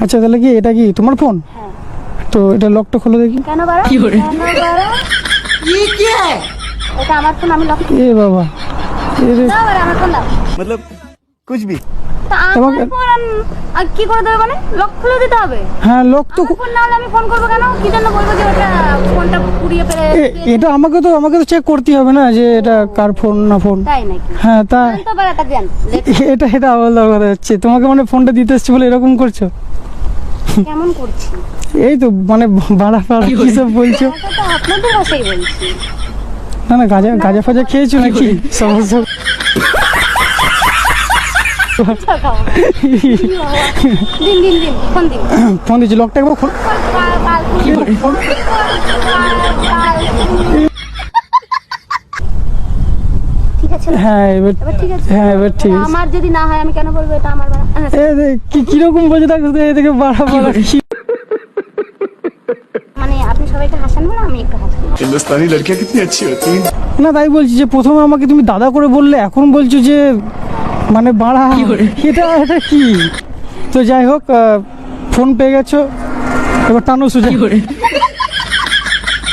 আচ্ছা তাহলে কি এটা কি তোমার ফোন? হ্যাঁ। তো এটা লকটা খুলে দেখি। কেন বাড়া? কেন বাড়া? এটা আমার ফোন, আমি লক। এ বাবা এরে না বাড়া, আমার ফোন দাও। मतलब कुछ भी। তা আমার ফোন আর কি করে দেবে মানে? লক খুলে দিতে হবে? হ্যাঁ লক তো আমার ফোন না হলে আমি ফোন করবো কেন? কি জন্য বলবো যে ওটা ফোনটা পুড়িয়ে ফেলে? এটা আমাকে তো চেক করতে হবে না যে এটা কার ফোন না ফোন। তাই নাকি? হ্যাঁ তা দেন তো বাড়াটা দেন। এটা আলাদা কথা হচ্ছে, তোমাকে মানে ফোনটা দিতে এসছি বলে এরকম করছো? কেমন করছি? এই তো মানে বাড়া কি সব বলছো? এটা তো আপনাদের ভাষাই বলছি। না না গাজা ফাজা খেয়েছো নাকি? সমস্যা দিন দিন দিন ফোন দিন। ফোন দিচ্ছি, লকটা একবার খোল। ঠিক আছে না? হ্যাঁ এবার এবার ঠিক আছে। হ্যাঁ এবার ঠিক আছে। আমার যদি না হয় আমি কেন বলবো এটা আমার বাড়া? কিরকম বলছে দেখো তো, এদিকে বাড়া মানে আপনি সবাইকে হাসান বলে আমি একটু হাসি। हिंदुस्तानी लड़कियां कितनी अच्छी होती हैं। না তাই বলছি যে প্রথমে আমাকে তুমি দাদা করে বললে, এখন বলছো যে মানে বাড়া। এটা কি? তো যাই হোক, ফোন পেয়ে গেছো, এবার টানো সুজা।